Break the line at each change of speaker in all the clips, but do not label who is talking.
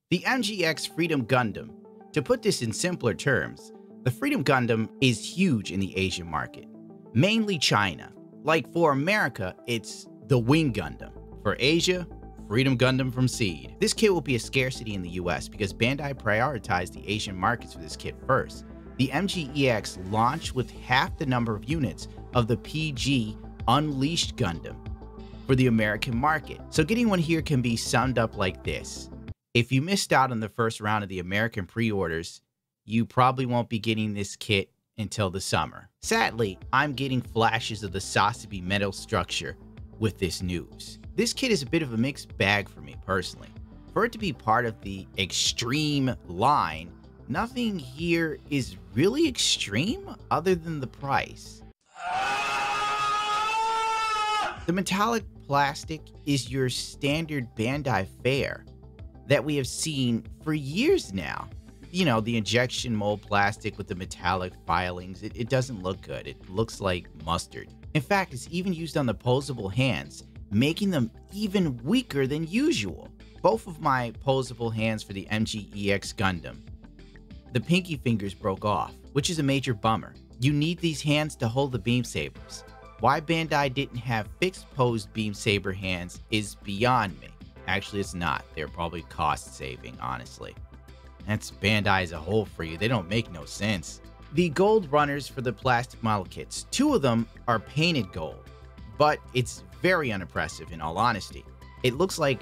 The MGX Freedom Gundam. To put this in simpler terms, the Freedom Gundam is huge in the Asian market, mainly China. Like for America, it's the Wing Gundam. For Asia, Freedom Gundam from Seed. This kit will be a scarcity in the US because Bandai prioritized the Asian markets for this kit first. The MGEX launched with half the number of units of the PG Unleashed Gundam for the American market. So getting one here can be summed up like this. If you missed out on the first round of the American pre-orders, you probably won't be getting this kit until the summer. Sadly, I'm getting flashes of the Sasabi metal structure with this news. This kit is a bit of a mixed bag for me personally. For it to be part of the Extreme line, nothing here is really extreme other than the price. The metallic plastic is your standard Bandai fare that we have seen for years now. You know, the injection mold plastic with the metallic filings, it doesn't look good. It looks like mustard. In fact, it's even used on the posable hands, making them even weaker than usual. Both of my posable hands for the MGEX Gundam, the pinky fingers broke off, which is a major bummer. You need these hands to hold the beam sabers. Why Bandai didn't have fixed posed beam saber hands is beyond me. Actually, it's not. They're probably cost saving, honestly. That's Bandai as a whole for you. They don't make no sense. The gold runners for the plastic model kits, 2 of them are painted gold, but it's very unimpressive in all honesty. It looks like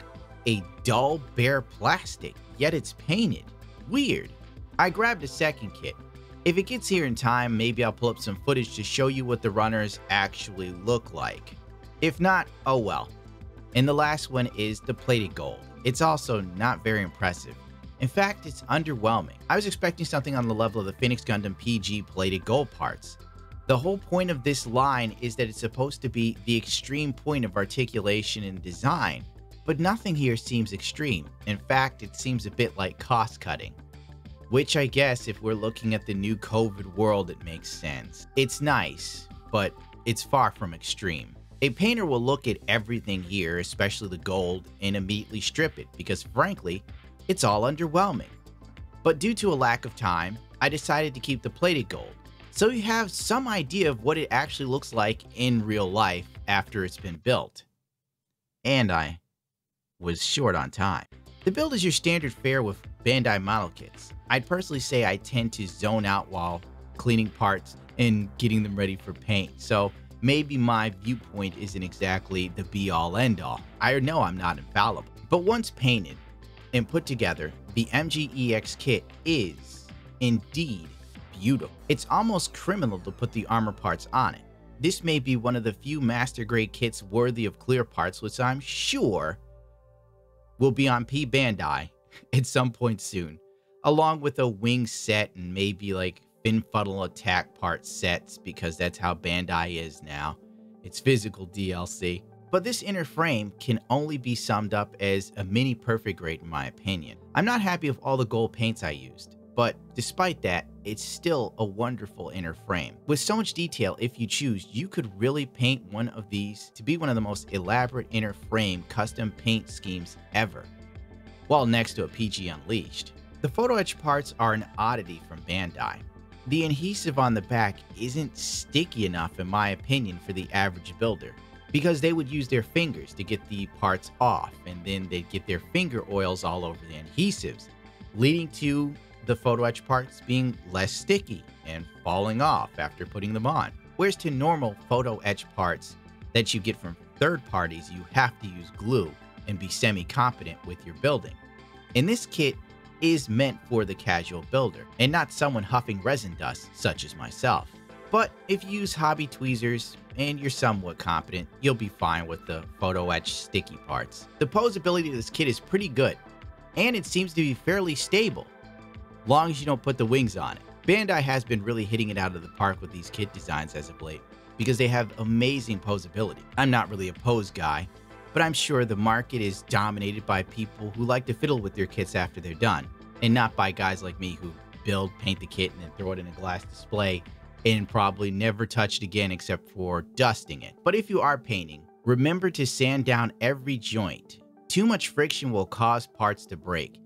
a dull bare plastic, yet it's painted. Weird. I grabbed a second kit. If it gets here in time, maybe I'll pull up some footage to show you what the runners actually look like. If not, oh well. And the last one is the plated gold. It's also not very impressive. In fact, it's underwhelming. I was expecting something on the level of the Phoenix Gundam PG plated gold parts. The whole point of this line is that it's supposed to be the extreme point of articulation and design, but nothing here seems extreme. In fact, it seems a bit like cost cutting. Which I guess if we're looking at the new COVID world, it makes sense. It's nice, but it's far from extreme. A painter will look at everything here, especially the gold, and immediately strip it because frankly, it's all underwhelming. But due to a lack of time, I decided to keep the plated gold, so you have some idea of what it actually looks like in real life after it's been built. And I was short on time. The build is your standard fare with Bandai model kits. I'd personally say I tend to zone out while cleaning parts and getting them ready for paint, so maybe my viewpoint isn't exactly the be-all end-all. I know I'm not infallible, but once painted and put together, the MGEX kit is indeed beautiful. It's almost criminal to put the armor parts on it. This may be one of the few master grade kits worthy of clear parts, which I'm sure will be on P Bandai at some point soon, along with a wing set and maybe like fin funnel attack part sets, because that's how Bandai is now. It's physical DLC. But this inner frame can only be summed up as a mini perfect grade in my opinion. I'm not happy with all the gold paints I used, but despite that, it's still a wonderful inner frame. With so much detail, if you choose, you could really paint one of these to be one of the most elaborate inner frame custom paint schemes ever, while next to a PG Unleashed. The photo etch parts are an oddity from Bandai. The adhesive on the back isn't sticky enough in my opinion for the average builder, because they would use their fingers to get the parts off, and then they'd get their finger oils all over the adhesives, leading to the photo etch parts being less sticky and falling off after putting them on. Whereas to normal photo etch parts that you get from third parties, you have to use glue and be semi-competent with your building. And this kit is meant for the casual builder and not someone huffing resin dust such as myself. But if you use hobby tweezers and you're somewhat competent, you'll be fine with the photo etch sticky parts. The posability of this kit is pretty good, and it seems to be fairly stable, long as you don't put the wings on it. Bandai has been really hitting it out of the park with these kit designs as of late, because they have amazing posability. I'm not really a pose guy, but I'm sure the market is dominated by people who like to fiddle with their kits after they're done, and not by guys like me who build, paint the kit, and then throw it in a glass display and probably never touch it again except for dusting it. But if you are painting, remember to sand down every joint. Too much friction will cause parts to break.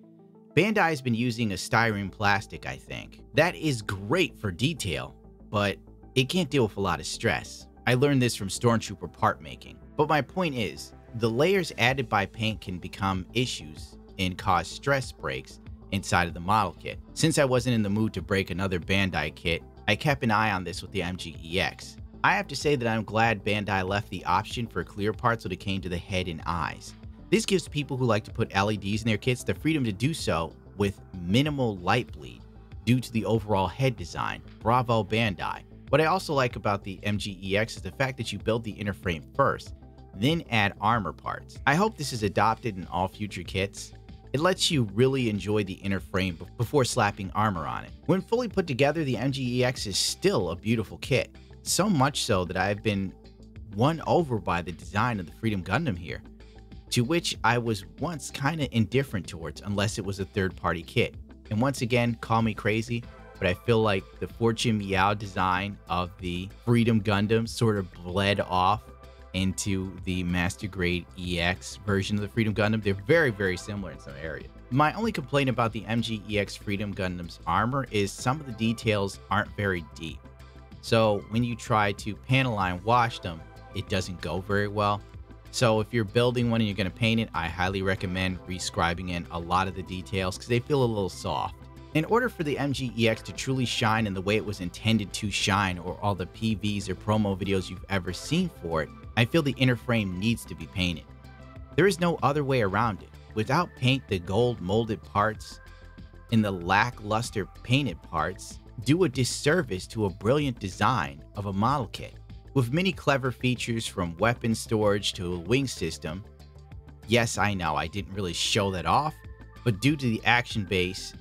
Bandai has been using a styrene plastic, I think. That is great for detail, but it can't deal with a lot of stress. I learned this from Stormtrooper part making. But my point is, the layers added by paint can become issues and cause stress breaks inside of the model kit. Since I wasn't in the mood to break another Bandai kit, I kept an eye on this with the MG-EX. I have to say that I'm glad Bandai left the option for clear parts when it came to the head and eyes. This gives people who like to put LEDs in their kits the freedom to do so with minimal light bleed due to the overall head design. Bravo Bandai. What I also like about the MG-EX is the fact that you build the inner frame first, then add armor parts. I hope this is adopted in all future kits. It lets you really enjoy the inner frame before slapping armor on it. When fully put together, the MG-EX is still a beautiful kit. So much so that I've been won over by the design of the Freedom Gundam here, to which I was once kinda indifferent towards unless it was a third-party kit. And once again, call me crazy, but I feel like the Fortune Meow design of the Freedom Gundam sort of bled off into the Master Grade EX version of the Freedom Gundam. They're very, very similar in some areas. My only complaint about the MG-EX Freedom Gundam's armor is some of the details aren't very deep. So when you try to panel line wash them, it doesn't go very well. So if you're building one and you're going to paint it, I highly recommend rescribing in a lot of the details because they feel a little soft. In order for the MG-EX to truly shine in the way it was intended to shine, or all the PVs or promo videos you've ever seen for it, I feel the inner frame needs to be painted. There is no other way around it. Without paint, the gold molded parts and the lackluster painted parts do a disservice to a brilliant design of a model kit. With many clever features from weapon storage to a wing system, yes, I know I didn't really show that off, but due to the action base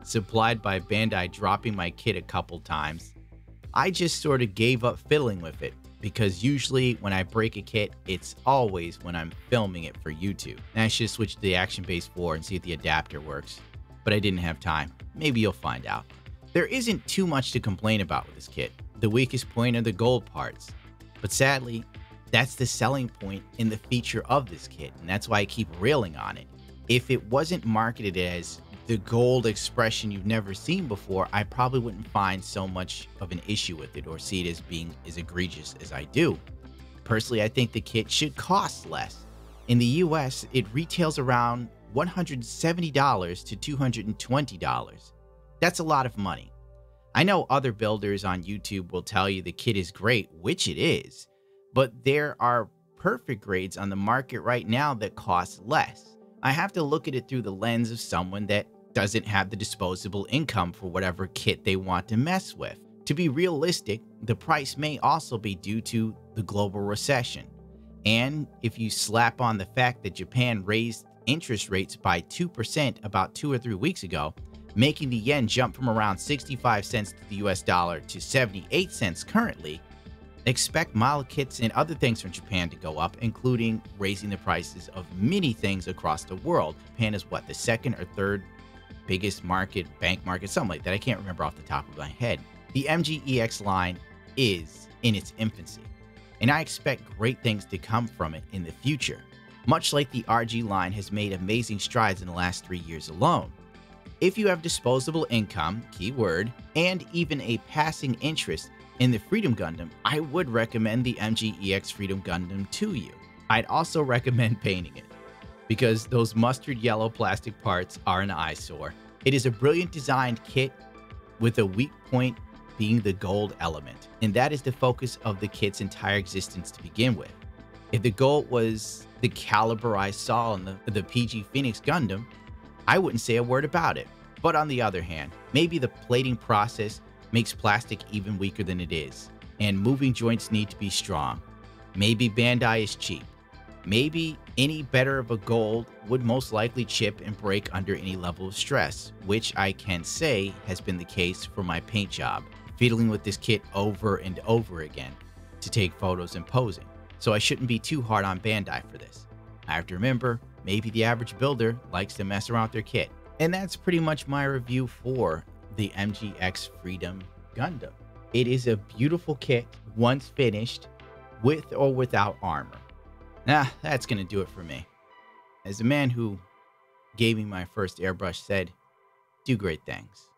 supplied by Bandai dropping my kit a couple times, I just sort of gave up fiddling with it, because usually when I break a kit, it's always when I'm filming it for YouTube. And I should switch to the Action Base 4 and see if the adapter works, but I didn't have time. Maybe you'll find out. There isn't too much to complain about with this kit. The weakest point are the gold parts, but sadly, that's the selling point in the feature of this kit, and that's why I keep railing on it. If it wasn't marketed as the gold expression you've never seen before, I probably wouldn't find so much of an issue with it or see it as being as egregious as I do. Personally, I think the kit should cost less. In the US, it retails around $170 to $220. That's a lot of money. I know other builders on YouTube will tell you the kit is great, which it is, but there are perfect grades on the market right now that cost less. I have to look at it through the lens of someone that doesn't have the disposable income for whatever kit they want to mess with. To be realistic, the price may also be due to the global recession. And if you slap on the fact that Japan raised interest rates by 2% about 2 or 3 weeks ago, making the yen jump from around 65 cents to the US dollar to 78 cents currently, expect model kits and other things from Japan to go up, including raising the prices of many things across the world. Japan is what, the second or third biggest market, bank market, something like that. I can't remember off the top of my head. The MG-EX line is in its infancy, and I expect great things to come from it in the future, much like the RG line has made amazing strides in the last 3 years alone. If you have disposable income, keyword, and even a passing interest in the Freedom Gundam, I would recommend the MG-EX Freedom Gundam to you. I'd also recommend painting it, because those mustard yellow plastic parts are an eyesore. It is a brilliant designed kit with a weak point being the gold element, and that is the focus of the kit's entire existence to begin with. If the gold was the caliber I saw in the PG Phoenix Gundam, I wouldn't say a word about it. But on the other hand, maybe the plating process makes plastic even weaker than it is, and moving joints need to be strong. Maybe Bandai is cheap. Maybe any better of a gold would most likely chip and break under any level of stress, which I can say has been the case for my paint job, fiddling with this kit over and over again to take photos and posing. So I shouldn't be too hard on Bandai for this. I have to remember, maybe the average builder likes to mess around with their kit. And that's pretty much my review for the MG-EX Freedom Gundam. It is a beautiful kit once finished, with or without armor. That's gonna do it for me. As a man who gave me my first airbrush said, "Do great things."